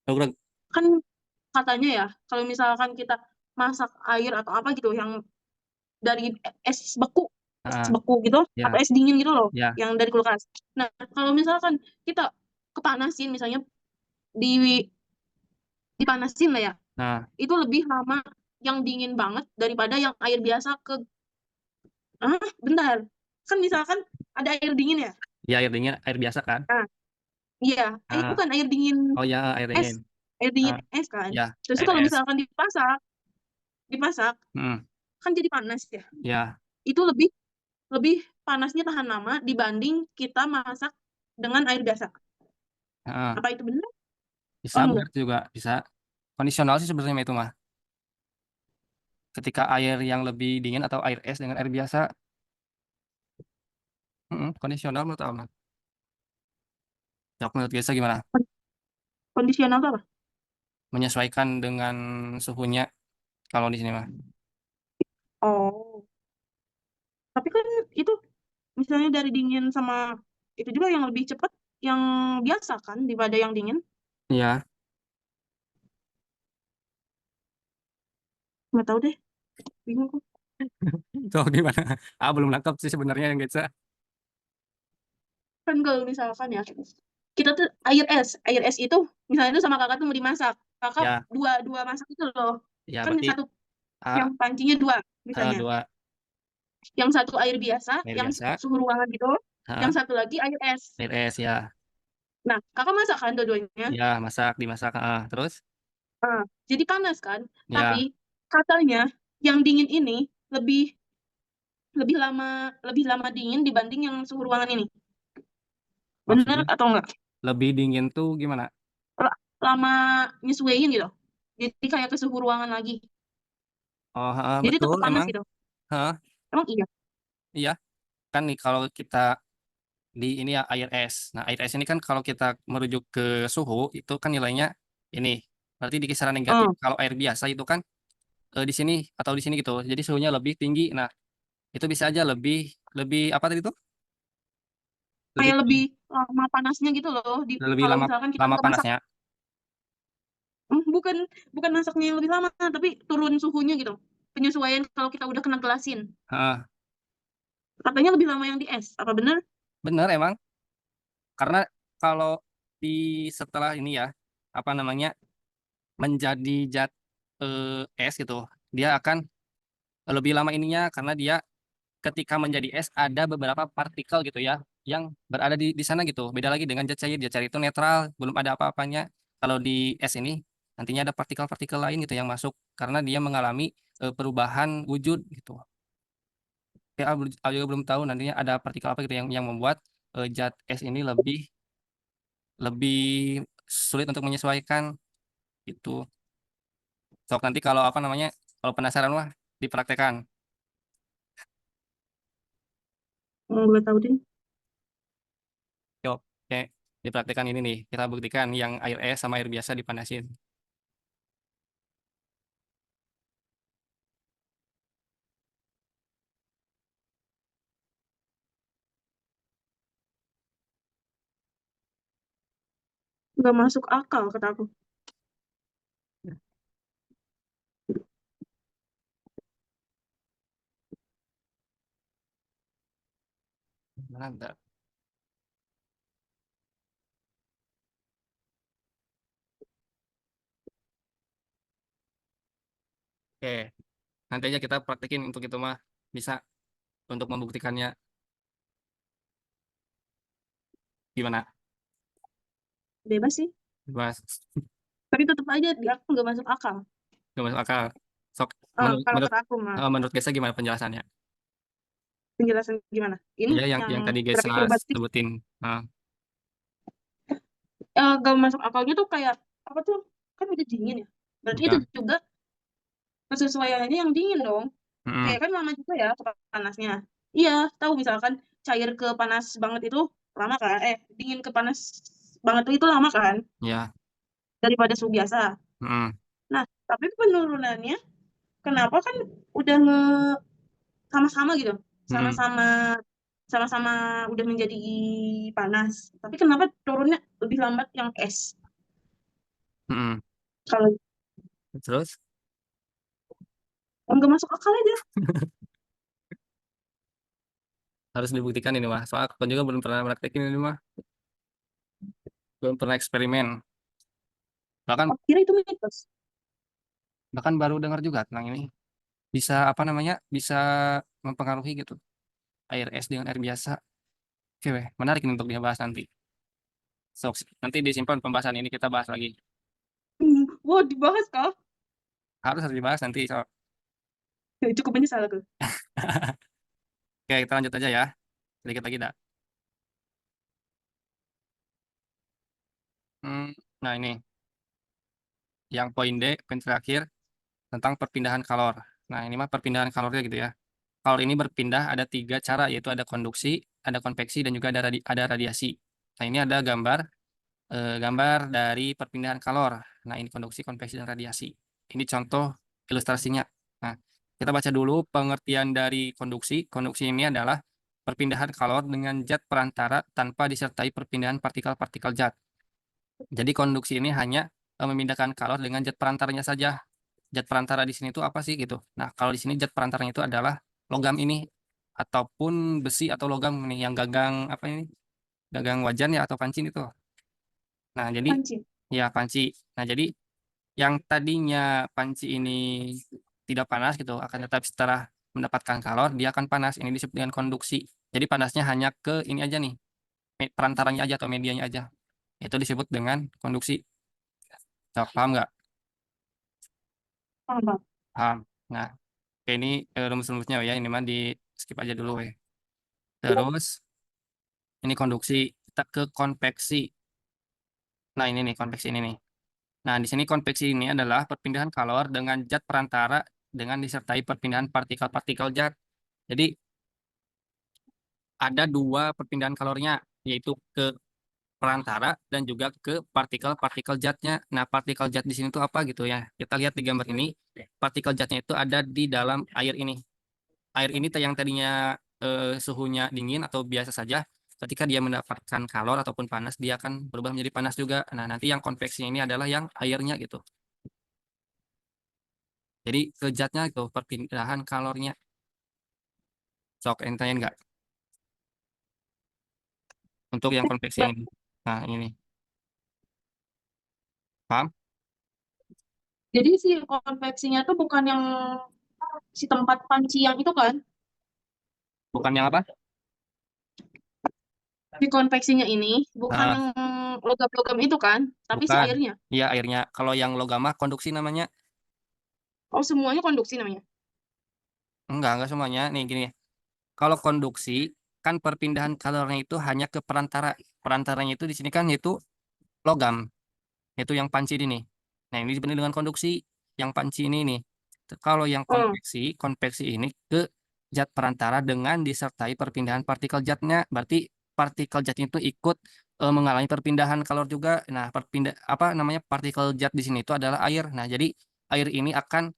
Ragu-ragu. Kan katanya ya kalau misalkan kita masak air atau apa gitu yang dari es Ah, beku gitu atau ya, es dingin gitu loh ya. yang dari kulkas. Nah, kalau misalkan kita kepanasin misalnya di dipanasin lah ya, Nah, itu lebih lama yang dingin banget daripada yang air biasa bentar. Kan misalkan ada air dingin ya. ya air dingin, air biasa kan? Nah, iya, Ah, bukan air dingin oh ya, air es, dingin. air dingin Ah, es kan. ya, Terus air kalau es. misalkan dipasak Hmm, kan jadi panas ya. ya. Itu lebih lebih panasnya tahan lama dibanding kita masak dengan air biasa. Ah, Apa itu benar? bisa Oh benar enggak. juga bisa. Kondisional sih sebenarnya itu mah. Ketika air yang lebih dingin atau air es dengan air biasa, kondisional menurut Alma. Jawab menurut Gesa gimana? Kondisional itu apa? Menyesuaikan dengan suhunya kalau di sini mah. Oh, tapi kan itu misalnya dari dingin sama itu juga yang lebih cepat yang biasa kan daripada yang dingin. Iya. Nggak tahu deh, bingung kok. So gimana? Belum nangkep sih sebenarnya yang Gesa. Kan kalau misalkan ya kita tuh air es itu misalnya itu sama kakak tuh mau dimasak, kakak Ya, dua dua masak itu loh, ya kan berarti satu A, yang pancinya dua misalnya, dua yang satu air biasa air yang biasa, suhu ruangan gitu, yang A, satu lagi air es. air es ya. Nah, kakak masak kan dua-duanya. Ya, masak, dimasak. Terus? Ah, jadi panas kan, tapi Ya, katanya yang dingin ini lebih lebih lama lebih lama dingin dibanding yang suhu ruangan ini. Bener maksudnya atau enggak? lebih dingin tuh gimana? Lama nyesuaiin gitu. Jadi kayak ke suhu ruangan lagi. Oh, Jadi betul tetap panas emang. gitu. Heeh, Emang iya. iya. Kan nih kalau kita di ini ya air es. Nah, air es ini kan kalau kita merujuk ke suhu itu kan nilainya ini. Berarti di kisaran negatif. Hmm. Kalau air biasa itu kan di sini atau di sini gitu. Jadi suhunya lebih tinggi. Nah, itu bisa aja lebih lebih apa tadi tuh? Lebih Kayak lebih lama panasnya gitu loh. lebih Kalau lama misalkan kita lama nggak masak, panasnya. bukan bukan masaknya yang lebih lama, tapi turun suhunya gitu. Penyesuaian kalau kita udah kena gelasin. Heeh, Katanya lebih lama yang di es. Apa bener? bener emang. Karena kalau di setelah ini ya apa namanya menjadi zat es gitu, dia akan lebih lama ininya karena dia ketika menjadi es ada beberapa partikel gitu ya yang berada di sana gitu. Beda lagi dengan zat cair. Zat cair itu netral, belum ada apa-apanya. Kalau di es ini nantinya ada partikel-partikel lain gitu yang masuk karena dia mengalami perubahan wujud gitu. Ya, aku juga belum tahu nantinya ada partikel apa gitu yang membuat zat es ini lebih lebih sulit untuk menyesuaikan itu. Sok nanti kalau apa namanya, kalau penasaran wah dipraktekan. Boleh tahu deh. Yuk, oke, dipraktekan ini nih. Kita buktikan yang air es sama air biasa dipanasin. Nggak masuk akal kata aku. Mantap. Oke, nanti aja kita praktekin untuk itu mah bisa untuk membuktikannya gimana. bebas sih. Bebas. Tapi tetap aja di aku nggak masuk akal. Gak masuk akal. Sok, menurut Kalau menurut kata aku mah menurut Gesa gimana penjelasannya? penjelasan gimana? Ini Ya, yang tadi Gesa grafik perubahan sebutin. Ah, gak masuk akalnya tuh kayak apa tuh, kan udah dingin ya, berarti itu ya. juga kesesuaiannya yang dingin dong. Mm-mm. Kayak kan lama juga ya panasnya. Iya, tahu misalkan cair ke panas banget itu lama kan, dingin ke panas banget itu lama kan Ya. daripada suhu biasa. Mm-mm. Nah, tapi penurunannya kenapa kan udah sama-sama gitu, Mm-mm. sama-sama sama-sama udah menjadi panas, tapi kenapa turunnya lebih lambat yang es? Mm-mm. Kalau Terus nggak masuk akal aja. harus dibuktikan ini mah. Soalnya aku juga belum pernah praktekin ini mah. Belum pernah eksperimen. Bahkan Aku kira itu mitos. bahkan baru dengar juga tentang ini. Bisa apa namanya? Bisa mempengaruhi gitu. Air es dengan air biasa. Oke, weh. Menarik ini untuk dibahas nanti. So, nanti disimpan pembahasan ini kita bahas lagi. Wow, dibahas kah? Harus dibahas nanti. So. Cukup menyesal aku. Oke, kita lanjut aja ya. Sedikit lagi dah. Hmm, nah ini yang poin D, poin terakhir tentang perpindahan kalor. Nah ini mah perpindahan kalornya gitu ya. Kalor ini berpindah ada tiga cara, yaitu ada konduksi, ada konveksi, dan juga ada radiasi. Nah ini ada gambar dari perpindahan kalor. Nah ini konduksi, konveksi, dan radiasi. Ini contoh ilustrasinya. Nah kita baca dulu pengertian dari konduksi. Konduksi ini adalah perpindahan kalor dengan zat perantara tanpa disertai perpindahan partikel-partikel zat. Jadi konduksi ini hanya memindahkan kalor dengan zat perantaranya saja. Zat perantara di sini itu apa sih gitu. Nah, kalau di sini zat perantaranya itu adalah logam ini ataupun besi atau logam ini yang gagang apa ini? Gagang wajan ya atau pancin itu. Nah, jadi Panci. ya panci. Nah, jadi yang tadinya panci ini tidak panas gitu akan tetap setelah mendapatkan kalor dia akan panas. Ini disebut dengan konduksi. Jadi panasnya hanya ke ini aja nih, perantaranya aja atau medianya aja. Itu disebut dengan konduksi. Cok, paham nggak? Paham, paham. Paham. Nah, oke, ini rumus-rumusnya ya. Ini mah di skip aja dulu ya. Terus ini konduksi, kita ke konveksi. Nah, ini nih konveksi ini nih. Nah, di sini konveksi ini adalah perpindahan kalor dengan zat perantara dengan disertai perpindahan partikel-partikel zat. Jadi ada dua perpindahan kalornya, yaitu ke perantara dan juga ke partikel-partikel zatnya. Nah, partikel zat di sini tuh apa gitu ya? Kita lihat di gambar ini, partikel zatnya itu ada di dalam air ini. Air ini yang tadinya suhunya dingin atau biasa saja, ketika dia mendapatkan kalor ataupun panas, dia akan berubah menjadi panas juga. Nah, nanti yang konveksi ini adalah yang airnya gitu. Jadi kejatnya itu perpindahan kalornya. Sok entain nggak untuk yang konveksi Ba- ini? Nah, ini paham? Jadi si konveksinya tuh bukan yang si tempat panci yang itu kan? Bukan yang apa? Si konveksinya ini bukan Ah, yang logam-logam itu kan? Tapi si bukan. airnya. Iya, airnya. Kalau yang logam mah konduksi namanya. Oh, semuanya konduksi namanya. Enggak semuanya. Nih gini. Kalau konduksi kan perpindahan kalornya itu hanya ke perantara. Perantaranya itu di sini kan itu logam. Yaitu yang panci ini nih. Nah, ini dibanding dengan konduksi yang panci ini nih. Kalau yang Oh, konveksi ini ke zat perantara dengan disertai perpindahan partikel zatnya. Berarti partikel zatnya itu ikut mengalami perpindahan kalor juga. Nah, apa namanya partikel zat di sini itu adalah air. Nah, jadi air ini akan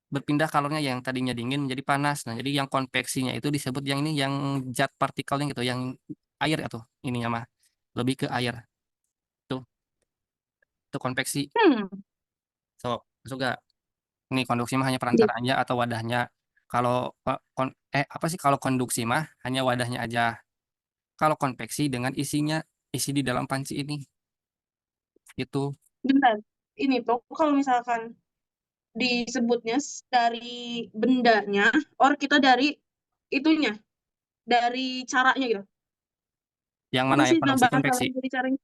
berpindah kalornya yang tadinya dingin menjadi panas. Nah, jadi yang konveksinya itu disebut yang ini yang zat partikelnya gitu, yang air atau ininya mah lebih ke air. Tuh, itu konveksi. hmm. So, masuk gak? Ini konduksi mah hanya Iya. perantaranya atau wadahnya. Kalau apa sih kalau konduksi mah hanya wadahnya aja. Kalau konveksi dengan isinya, isi di dalam panci ini itu. Bentar. Ini tuh kalau misalkan disebutnya dari bendanya, or kita dari itunya, dari caranya gitu. Yang mana Apa yang sih konduksi nama bahasa konveksi? lain dari caranya?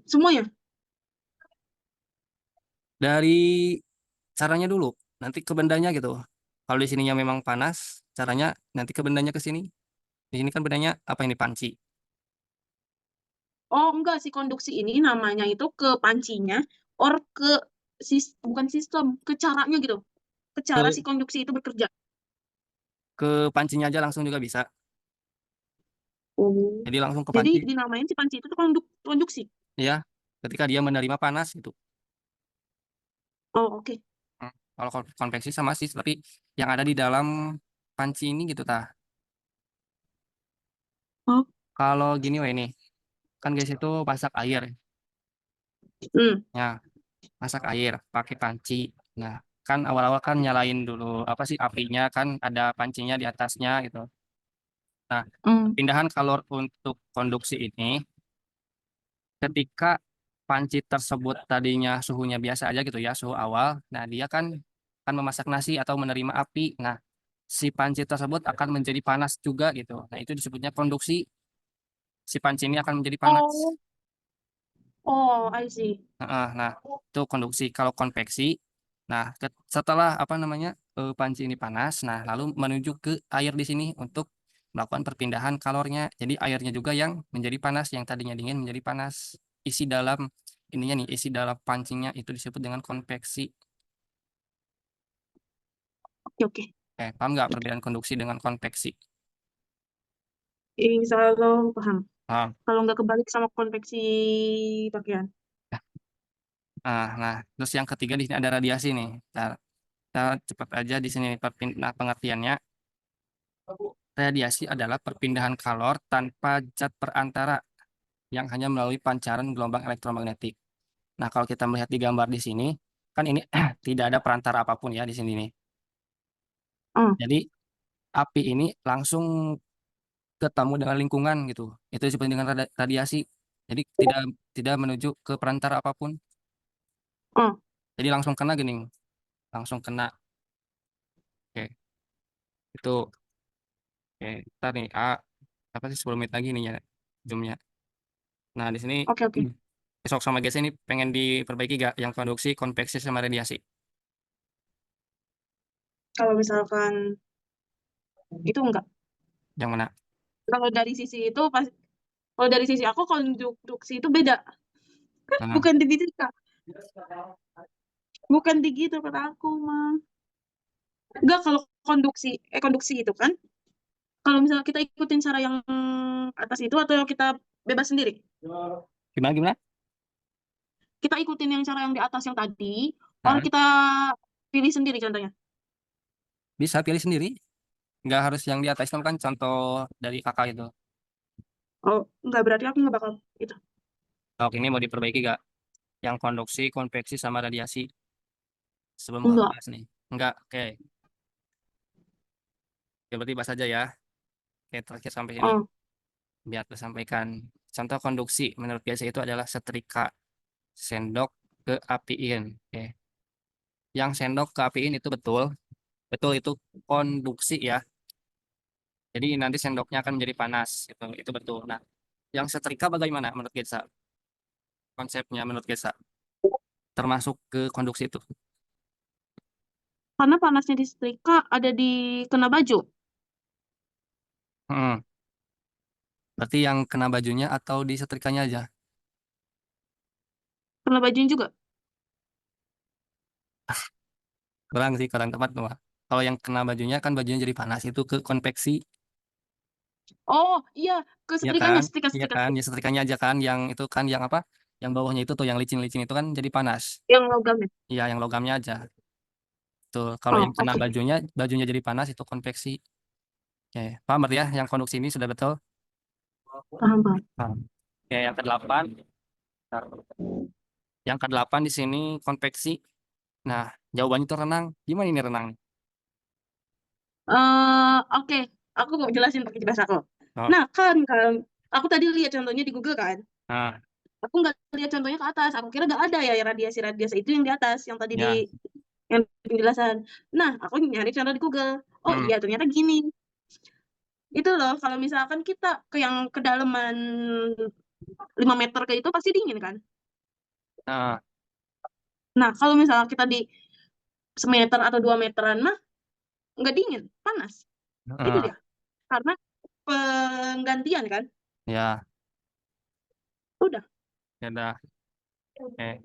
Semuanya. Dari caranya dulu, nanti ke bendanya gitu. Kalau di sininya memang panas, caranya nanti ke bendanya ke sini. Di sini kan bendanya apa ini panci. Oh, enggak, si konduksi ini namanya itu ke pancinya or ke bukan sistem, ke caranya gitu. Ke cara si Ke konduksi itu bekerja. ke pancinya aja langsung juga bisa. Oh. Jadi langsung ke Jadi panci, dinamain si panci itu tuh konduksi. ya. Ketika dia menerima panas gitu. Oh, oke. Kalau konveksi sama sih, tapi yang ada di dalam panci ini gitu tah. Oh, Kalau gini weh nih, kan guys itu masak air. hmm. Ya, masak air pakai panci. Nah, kan awal-awal kan nyalain dulu apa sih apinya kan ada pancinya di atasnya gitu. Nah, Hmm. perpindahan kalor untuk konduksi ini ketika panci tersebut tadinya suhunya biasa aja gitu ya, suhu awal. Nah, dia kan memasak nasi atau menerima api. Nah, si panci tersebut akan menjadi panas juga gitu. Nah, itu disebutnya konduksi. Si panci ini akan menjadi panas. Oh, oh, I see. Nah, itu konduksi. Kalau konveksi, nah setelah apa namanya panci ini panas, nah lalu menuju ke air di sini untuk melakukan perpindahan kalornya. Jadi airnya juga yang menjadi panas, yang tadinya dingin menjadi panas. Isi dalam ininya nih, isi dalam pancinya itu disebut dengan konveksi. Oke, oke. Paham nggak perbedaan konduksi dengan konveksi? Insya Allah paham. Paham. Kalau nggak kebalik sama konveksi pakaian. Nah, terus yang ketiga di sini ada radiasi nih. Kita cepat aja di sini nah, pengertiannya. Radiasi adalah perpindahan kalor tanpa zat perantara yang hanya melalui pancaran gelombang elektromagnetik. Nah, kalau kita melihat di gambar di sini, kan ini tidak ada perantara apapun ya di sini nih. Oh, Jadi, api ini langsung ketemu dengan lingkungan gitu. Itu disebut dengan radiasi. Jadi, tidak tidak menuju ke perantara apapun. oh, Jadi langsung kena gini, langsung kena. Oke, itu. Oke, ntar nih, apa sih 10 menit lagi nih ya, zoomnya. Nah, di sini oke, oke. besok sama guys ini pengen diperbaiki gak yang konduksi, konveksi sama radiasi? Kalau misalkan itu enggak. Yang mana? Kalau dari sisi itu pas kalau dari sisi aku konduksi itu beda. Nah, Bukan di Kak. Bukan di gitu kata aku mah. Enggak kalau konduksi itu kan kalau misalnya kita ikutin cara yang atas itu atau kita bebas sendiri. gimana gimana? Kita ikutin yang cara yang di atas yang tadi, Nah, or kita pilih sendiri contohnya. bisa pilih sendiri. Nggak harus yang di atas itu kan contoh dari kakak itu. Oh, enggak berarti aku nggak bakal itu. Oke, ini mau diperbaiki gak? Yang konduksi, konveksi, sama radiasi. Sebelum kakak Enggak. bahas nih. Enggak, oke. Ya, berarti bahas aja ya. Oke, terakhir sampai sini. Oh, Biar tersampaikan. Contoh konduksi menurut biasa itu adalah setrika sendok ke apiin. Oke. Yang sendok ke apiin itu betul. Betul itu konduksi ya. Jadi nanti sendoknya akan menjadi panas. Itu betul. Nah, yang setrika bagaimana menurut Getsa? Konsepnya menurut Getsa. Termasuk ke konduksi itu. karena panasnya di setrika ada di kena baju. Hmm. Berarti yang kena bajunya atau di setrikanya aja? Kena bajunya juga. Kurang sih, kurang tepat tuh. Kalau yang kena bajunya kan bajunya jadi panas. Itu ke konveksi. Oh, iya, ke Iya setrikanya, kan? setrika, Iya setrika, kan? Ya setrika. setrikanya aja kan. Yang itu kan yang apa? Yang bawahnya itu tuh yang licin-licin itu kan jadi panas. Yang logamnya. Iya, yang logamnya aja. Tuh, kalau Oh, yang kena oke. bajunya jadi panas itu konveksi. Oke, paham berarti ya? Yang konduksi ini sudah betul? Paham, paham. Paham. Oke, yang kedelapan. Bentar. Yang kedelapan di sini konveksi. Nah, jawabannya itu renang. Gimana ini renang? Oke. Aku mau jelasin pakai bahasa aku. Oh, Nah, kan, aku tadi lihat contohnya di Google kan. nah, Aku nggak lihat contohnya ke atas. Aku kira nggak ada ya radiasi-radiasi itu yang di atas, yang tadi di ya. yang penjelasan. Nah, aku nyari contoh di Google. Oh Hmm, iya, ternyata gini. Itu loh, kalau misalkan kita ke yang kedalaman 5 meter kayak itu pasti dingin kan. Nah, Nah, kalau misalnya kita di semeter atau 2 meteran mah nggak dingin, panas. Itu eh, dia. Karena penggantian kan. ya, Udah. ya udah. Eh,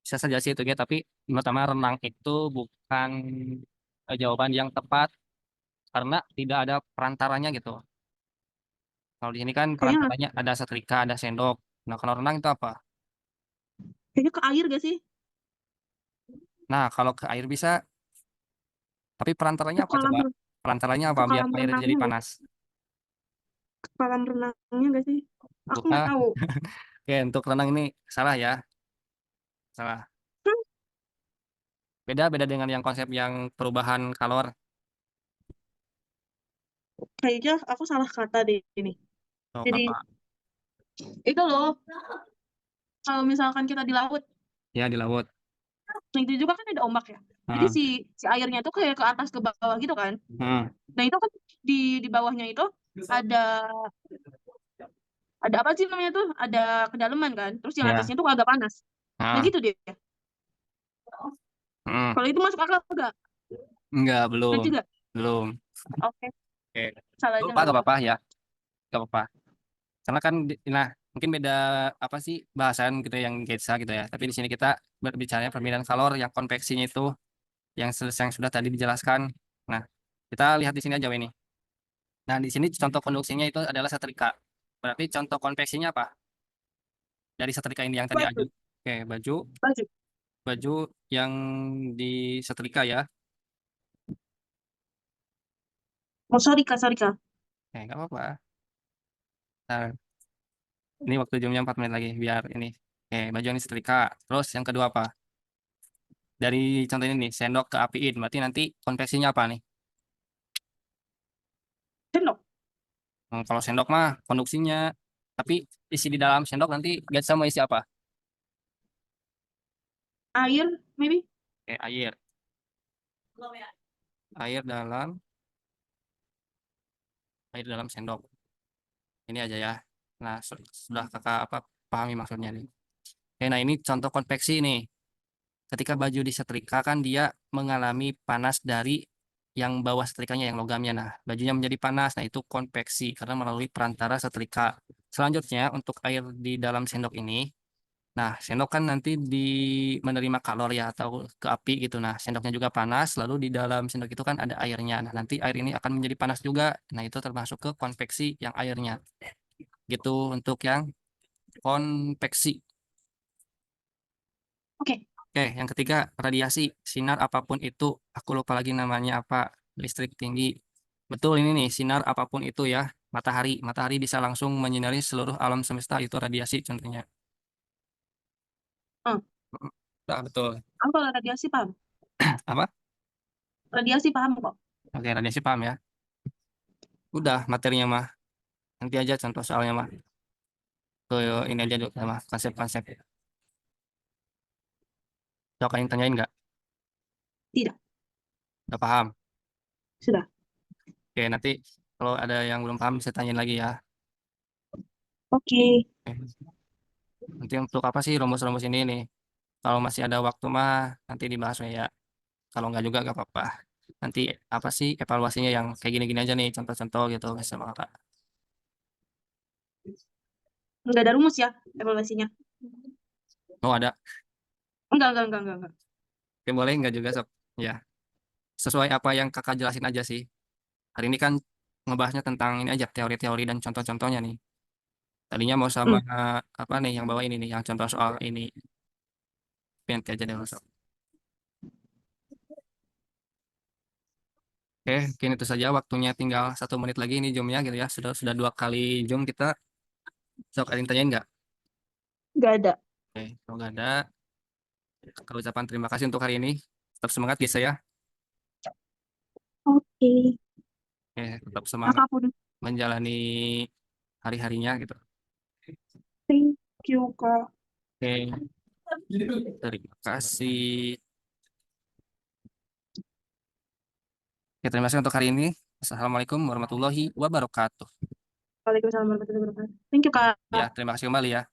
bisa saja sih itu ya, tapi pertama renang itu bukan jawaban yang tepat karena tidak ada perantaranya gitu. Kalau di sini kan Kayaknya, perantaranya ada setrika, ada sendok. Nah, kalau renang itu apa? kayaknya ke air gak sih? Nah, kalau ke air bisa, tapi perantaranya Ke apa kolam, coba? Perantaranya apa ke biar kolam air jadi renangnya gak? panas? Ke kolam renangnya gak sih? Aku nggak Bukan. tahu. Oke, untuk renang ini salah ya. Salah. Hmm, Beda dengan yang konsep yang perubahan kalor. kayaknya aku salah kata deh ini. Oh, Jadi apa? itu loh, kalau misalkan kita di laut, Ya, di laut. nah itu juga kan ada ombak ya. Jadi Hmm. si si airnya tuh kayak ke atas ke bawah gitu kan. Hmm. Nah itu kan di bawahnya itu ada ada apa sih namanya tuh? Ada kedalaman kan. Terus yang Ya. atasnya tuh agak panas. Nah Ah. gitu dia. Hmm. Kalau itu masuk akal enggak? Enggak, Enggak belum. juga. Belum. Oke, Oke. salah Gak aja apa, nggak gak apa-apa. apa-apa ya. Gak apa-apa. Karena kan, nah, mungkin beda apa sih bahasan gitu yang Getsa gitu ya. Tapi di sini kita berbicara perbedaan kalor yang konveksinya itu yang sudah tadi dijelaskan. Nah, kita lihat di sini aja ini. Nah, di sini contoh konduksinya itu adalah setrika. Berarti contoh konveksinya apa? Dari setrika ini yang tadi Baju, aju. Oke, baju, baju. baju yang disetrika ya. Oh, sorry Kak, sorry Kak. Nggak apa-apa. Nah, ini waktu jamnya 4 menit lagi biar ini. Oke, baju yang disetrika. Terus yang kedua apa? Dari contoh ini nih, sendok ke apiin. Berarti nanti konveksinya apa nih? Sendok, Kalau sendok mah konduksinya. Tapi isi di dalam sendok nanti gas sama isi apa? air, maybe. Air. Air dalam sendok. Ini aja ya. Nah, sudah kakak apa pahami maksudnya nih. Oke, nah ini contoh konveksi nih. Ketika baju disetrika kan dia mengalami panas dari yang bawah setrikanya, yang logamnya. Nah, bajunya menjadi panas. Nah, itu konveksi karena melalui perantara setrika. Selanjutnya, untuk air di dalam sendok ini, nah, sendok kan nanti menerima kalor ya atau ke api gitu. Nah, sendoknya juga panas, lalu di dalam sendok itu kan ada airnya. Nah, nanti air ini akan menjadi panas juga. Nah, itu termasuk ke konveksi yang airnya. Gitu untuk yang konveksi. Oke, Oke, yang ketiga, radiasi. Sinar apapun itu, aku lupa lagi namanya apa, listrik tinggi. Betul ini nih, sinar apapun itu ya, matahari. Matahari bisa langsung menyinari seluruh alam semesta, itu radiasi contohnya. hmm. Nah, betul. Aku kalau radiasi paham. Apa? Radiasi paham kok. Oke, radiasi paham ya. Udah, materinya mah. Nanti aja contoh soalnya mah. Ke ini aja dulu, mah, konsep-konsep. Coba kalian tanyain nggak? Tidak, Nggak paham? sudah. Oke, nanti kalau ada yang belum paham bisa tanyain lagi ya. Oke, Oke. Nanti untuk apa sih rumus-rumus ini nih? Kalau masih ada waktu mah nanti dibahas ya. Kalau nggak juga nggak apa-apa. Nanti apa sih evaluasinya yang kayak gini-gini aja nih, contoh-contoh gitu sama kakak. nggak ada rumus ya evaluasinya. Oh ada, Enggak. oke boleh nggak juga sob? Ya, sesuai apa yang kakak jelasin aja sih. Hari ini kan ngebahasnya tentang ini aja teori-teori dan contoh-contohnya nih. Tadinya mau sama Hmm. apa nih yang bawa ini nih, yang contoh soal ini. Tapi nanti aja deh sob. Oke, mungkin itu saja waktunya tinggal 1 menit lagi ini zoomnya gitu ya. Sudah 2 kali zoom kita. Sok ada yang tanyain nggak? Nggak ada. Oke, kalau nggak ada, kalau ucapan terima kasih untuk hari ini. Tetap semangat guys ya. Oke, Oke, tetap semangat kakak pun. menjalani hari-harinya gitu. Thank you, Kak. Oke, terima kasih. Oke, terima kasih untuk hari ini. Assalamualaikum warahmatullahi wabarakatuh. Waalaikumsalam warahmatullahi wabarakatuh. Thank you, Kak. Ya, terima kasih kembali ya.